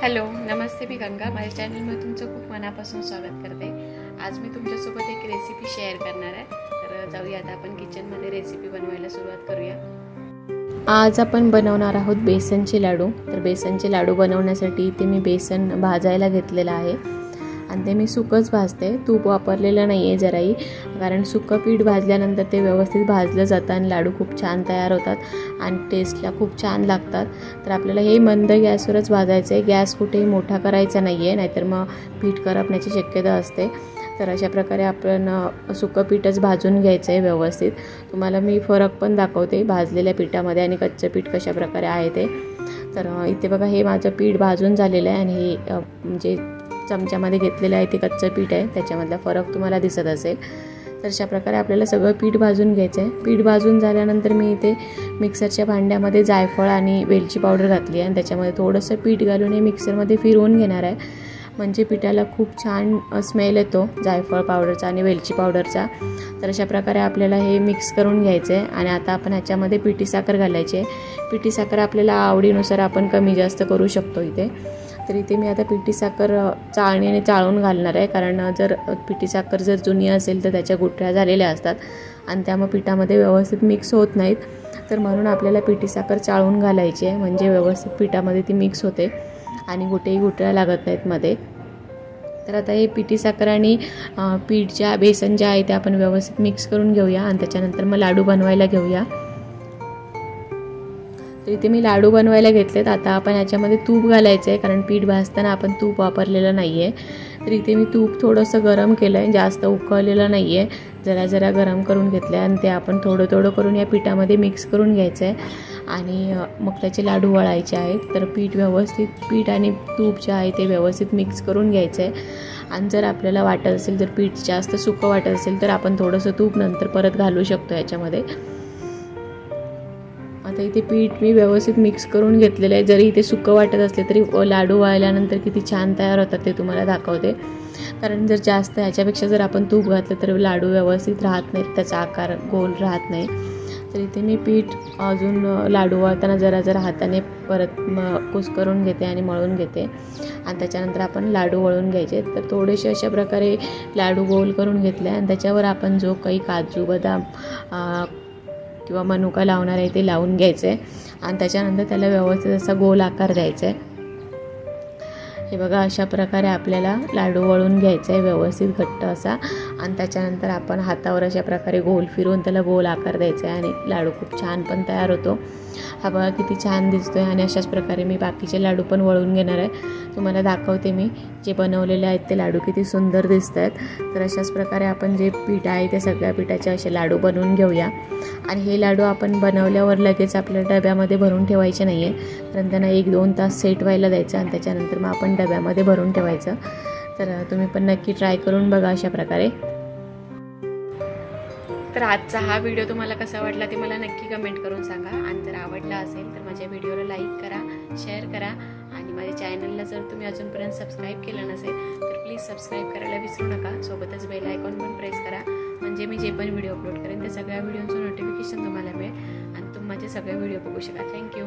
Hello नमस्ते, मी गंगा. माझ्या चॅनलमध्ये तुमचं खूप मनापासून स्वागत करते. आज मी तुमच्यासोबत एक रेसिपी शेअर करणार आहे. तर जाऊया आता आपण किचनमध्ये रेसिपी बनवायला सुरुवात करूया. आज आपण बनवणार आहोत बेसनचे लाडू. तर बेसनचे लाडू बनवण्यासाठी इथे मी बेसन भाजायला घेतलेलं आहे आणि ते मी सुकंच भाजते. तूप वापरलेलं नाही आहे जराही, कारण सुकं पीठ भाजल्यानंतर ते व्यवस्थित भाजलं जातं आणि लाडू खूप छान तयार होतात आणि टेस्टला खूप छान लागतात. तर आपल्याला हे मंद गॅसवरच भाजायचं आहे. गॅस कुठेही मोठा करायचा नाही आहे, नाहीतर मग पीठ करपण्याची शक्यता असते. तर अशा प्रकारे आपण सुकं पीठच भाजून घ्यायचं आहे व्यवस्थित. तुम्हाला मी फरक पण दाखवते भाजलेल्या पिठामध्ये आणि कच्चं पीठ कशा प्रकारे आहे ते. तर इथे बघा, हे माझं पीठ भाजून झालेलं आहे आणि हे म्हणजे चमच्यामध्ये घेतलेलं आहे ते कच्चं पीठ आहे, त्याच्यामधला फरक तुम्हाला दिसत असेल. तर अशा प्रकारे आपल्याला सगळं पीठ भाजून घ्यायचं आहे. पीठ भाजून झाल्यानंतर मी इथे मिक्सरच्या भांड्यामध्ये जायफळ आणि वेलची पावडर घातली आणि त्याच्यामध्ये थोडंसं पीठ घालून हे मिक्सरमध्ये फिरवून घेणार आहे. म्हणजे पिठाला खूप छान स्मेल येतो जायफळ पावडरचा आणि वेलची पावडरचा. तर अशा प्रकारे आपल्याला हे मिक्स करून घ्यायचं आहे. आणि आता आपण ह्याच्यामध्ये पिठी साखर घालायची आहे. पिठी साखर आपल्याला आवडीनुसार आपण कमी जास्त करू शकतो इथे. तर इथे मी आता पिठी साखर चाळणीने चाळून घालणार आहे, कारण जर पिठी साखर जर जुनी असेल तर त्याच्या गुठळ्या झालेल्या असतात आणि त्यामुळे पिठामध्ये व्यवस्थित मिक्स होत नाहीत. तर म्हणून आपल्याला पिठी साखर चाळून घालायची आहे, म्हणजे व्यवस्थित पिठामध्ये ती मिक्स होते आणि कुठेही गुठळ्या लागत नाहीत मध्ये. तर आता हे पिठी साखर आणि पीठ ज्या बेसन ज्या आहे ते आपण व्यवस्थित मिक्स करून घेऊया आणि त्याच्यानंतर मग लाडू बनवायला घेऊया. तर इथे मी लाडू बनवायला घेतलेत. आता आपण ह्याच्यामध्ये तूप घालायचं आहे, कारण पीठ भाजताना आपण तूप वापरलेलं नाही आहे. तर इथे मी तूप थोडंसं गरम केलं आहे, जास्त उकळलेलं नाही आहे, जरा जरा गरम करून घेतलं आहे आणि ते आपण थोडं थोडं करून या पिठामध्ये मिक्स करून घ्यायचं आहे आणि मग त्याचे लाडू वळायचे आहेत. तर पीठ आणि तूप जे आहे ते व्यवस्थित मिक्स करून घ्यायचं आहे. आणि जर आपल्याला वाटत असेल, जर पीठ जास्त सुकं वाटत असेल तर आपण थोडंसं तूप नंतर परत घालू शकतो याच्यामध्ये. आता इथे पीठ मी व्यवस्थित मिक्स करून घेतलेलं आहे. जरी इथे सुकं वाटत असले तरी लाडू वाळल्यानंतर किती छान तयार होतात ते तुम्हाला दाखवते. कारण जर जास्त ह्याच्यापेक्षा जर आपण तूप घातलं तर लाडू व्यवस्थित राहत नाहीत, त्याचा आकार गोल राहत नाही. तर इथे मी पीठ अजून लाडू वळताना जरा जरा हाताने परत कुस्करून घेते आणि मळून घेते आणि त्याच्यानंतर आपण लाडू वळून घ्यायचे. तर थोडेसे अशा प्रकारे लाडू गोल करून घेतले आणि त्याच्यावर आपण जो काही काजू बदाम किंवा मनुका लावणार आहे ते लावून घ्यायचं आहे आणि त्याच्यानंतर त्याला व्यवस्थित असा गोल आकार द्यायचा आहे. हे बघा, अशा प्रकारे आपल्याला लाडू वळून घ्यायचा आहे व्यवस्थित घट्ट असा आणि त्याच्यानंतर आपण हातावर अशा प्रकारे गोल फिरवून त्याला गोल आकार द्यायचा आहे आणि लाडू खूप छान पण तयार होतो. हा बघा किती छान दिसतो आहे. आणि अशाच प्रकारे मी बाकीचे लाडू पण वळून घेणार आहे. तुम्हाला दाखवते मी जे बनवलेले आहेत ते लाडू किती सुंदर दिसत आहेत. तर अशाच प्रकारे आपण जे पीठ आहे त्या सगळ्या पिठाचे असे लाडू बनवून घेऊया. आणि हे लाडू आपण बनवल्यावर लगेच आपल्या डब्यामध्ये भरून ठेवायचे नाही आहे, कारण त्यांना 1-2 तास सेट व्हायला द्यायचं आणि त्याच्यानंतर मग आपण डब्यामध्ये भरून ठेवायचं. तर तुम्ही पण नक्की ट्राय करून बघा अशा प्रकारे. तर आजचा हा व्हिडिओ तुम्हाला कसा वाटला ते मला नक्की कमेंट करून सांगा. आणि जर आवडला असेल तर माझ्या व्हिडिओला लाईक करा, शेअर करा आणि माझ्या चॅनलला जर तुम्ही अजूनपर्यंत सबस्क्राईब केलं नसेल तर प्लीज सबस्क्राईब करायला विसरू नका. सोबतच बेल आयकॉन पण प्रेस करा, म्हणजे मी जे पण व्हिडिओ अपलोड करेन त्या सगळ्या व्हिडिओचं नोटिफिकेशन तुम्हाला मिळेल आणि तुम्ही माझे सगळे व्हिडिओ बघू शकाल. थँक्यू.